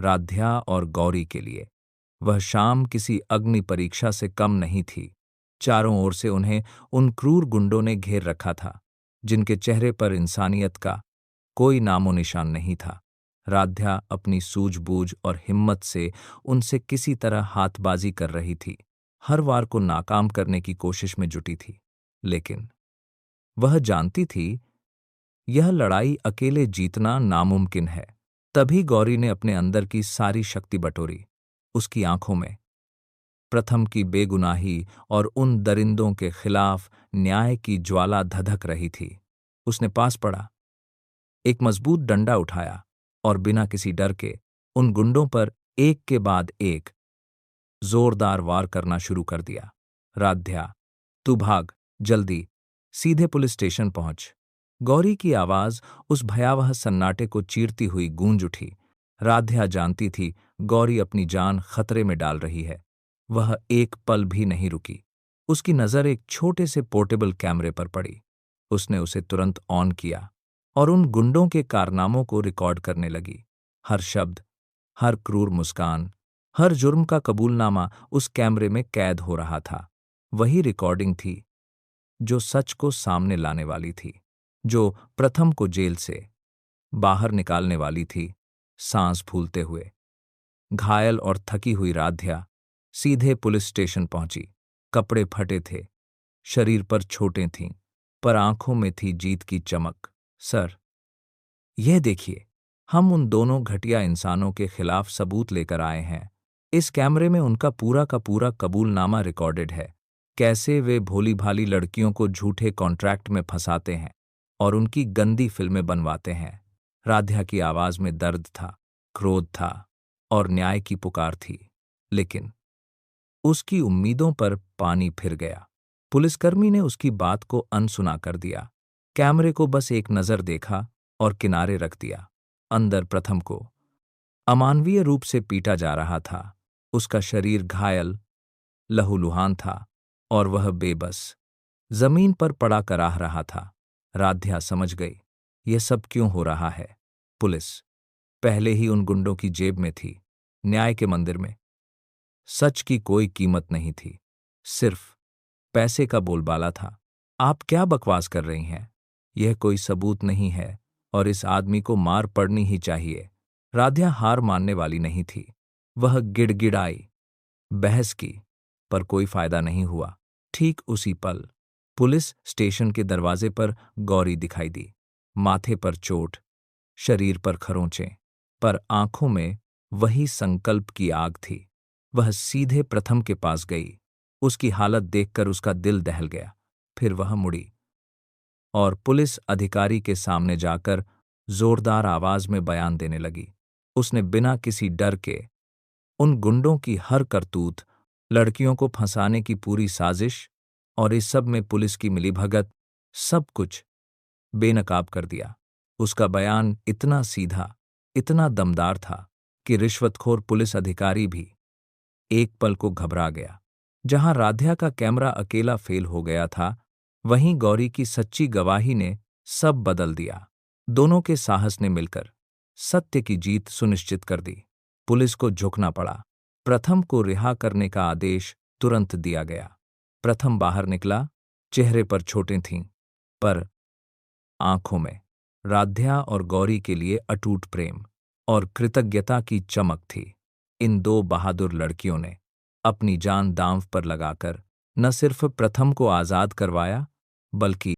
राध्या और गौरी के लिए। वह शाम किसी अग्नि परीक्षा से कम नहीं थी। चारों ओर से उन्हें उन क्रूर गुंडों ने घेर रखा था, जिनके चेहरे पर इंसानियत का कोई नामो निशान नहीं था। राध्या अपनी सूझबूझ और हिम्मत से उनसे किसी तरह हाथबाजी कर रही थी, हर वार को नाकाम करने की कोशिश में जुटी थी। लेकिन वह जानती थी यह लड़ाई अकेले जीतना नामुमकिन है। तभी गौरी ने अपने अंदर की सारी शक्ति बटोरी। उसकी आंखों में प्रथम की बेगुनाही और उन दरिंदों के खिलाफ न्याय की ज्वाला धधक रही थी। उसने पास पड़ा, एक मजबूत डंडा उठाया और बिना किसी डर के उन गुंडों पर एक के बाद एक जोरदार वार करना शुरू कर दिया। राध्या, तू भाग, जल्दी, सीधे पुलिस स्टेशन पहुंच। गौरी की आवाज उस भयावह सन्नाटे को चीरती हुई गूंज उठी। राध्या जानती थी गौरी अपनी जान खतरे में डाल रही है। वह एक पल भी नहीं रुकी। उसकी नजर एक छोटे से पोर्टेबल कैमरे पर पड़ी। उसने उसे तुरंत ऑन किया और उन गुंडों के कारनामों को रिकॉर्ड करने लगी। हर शब्द, हर क्रूर मुस्कान, हर जुर्म का कबूलनामा उस कैमरे में कैद हो रहा था। वही रिकॉर्डिंग थी जो सच को सामने लाने वाली थी, जो प्रथम को जेल से बाहर निकालने वाली थी। सांस फूलते हुए घायल और थकी हुई राध्या सीधे पुलिस स्टेशन पहुंची। कपड़े फटे थे, शरीर पर चोटें थीं, पर आंखों में थी जीत की चमक। सर, यह देखिए, हम उन दोनों घटिया इंसानों के खिलाफ सबूत लेकर आए हैं। इस कैमरे में उनका पूरा का पूरा कबूलनामा रिकॉर्डेड है। कैसे वे भोली भाली लड़कियों को झूठे कॉन्ट्रैक्ट में फंसाते हैं और उनकी गंदी फिल्में बनवाते हैं। राध्या की आवाज में दर्द था, क्रोध था और न्याय की पुकार थी। लेकिन उसकी उम्मीदों पर पानी फिर गया। पुलिसकर्मी ने उसकी बात को अनसुना कर दिया। कैमरे को बस एक नजर देखा और किनारे रख दिया। अंदर प्रथम को अमानवीय रूप से पीटा जा रहा था। उसका शरीर घायल, लहूलुहान था और वह बेबस जमीन पर पड़ा कराह रहा था। राध्या समझ गई, यह सब क्यों हो रहा है। पुलिस पहले ही उन गुंडों की जेब में थी। न्याय के मंदिर में सच की कोई कीमत नहीं थी, सिर्फ पैसे का बोलबाला था। आप क्या बकवास कर रही हैं? यह कोई सबूत नहीं है और इस आदमी को मार पड़नी ही चाहिए। राध्या हार मानने वाली नहीं थी। वह गिड़गिड़ाई, बहस की, पर कोई फायदा नहीं हुआ। ठीक उसी पल पुलिस स्टेशन के दरवाजे पर गौरी दिखाई दी। माथे पर चोट, शरीर पर खरोंचें, पर आंखों में वही संकल्प की आग थी। वह सीधे प्रथम के पास गई। उसकी हालत देखकर उसका दिल दहल गया। फिर वह मुड़ी और पुलिस अधिकारी के सामने जाकर जोरदार आवाज में बयान देने लगी। उसने बिना किसी डर के उन गुंडों की हर करतूत, लड़कियों को फंसाने की पूरी साजिश और इस सब में पुलिस की मिलीभगत, सब कुछ बेनकाब कर दिया। उसका बयान इतना सीधा, इतना दमदार था कि रिश्वतखोर पुलिस अधिकारी भी एक पल को घबरा गया। जहां राध्या का कैमरा अकेला फेल हो गया था, वहीं गौरी की सच्ची गवाही ने सब बदल दिया। दोनों के साहस ने मिलकर सत्य की जीत सुनिश्चित कर दी। पुलिस को झुकना पड़ा। प्रथम को रिहा करने का आदेश तुरंत दिया गया। प्रथम बाहर निकला। चेहरे पर चोटें थीं, पर आंखों में राध्या और गौरी के लिए अटूट प्रेम और कृतज्ञता की चमक थी। इन दो बहादुर लड़कियों ने अपनी जान दांव पर लगाकर न सिर्फ प्रथम को आजाद करवाया, बल्कि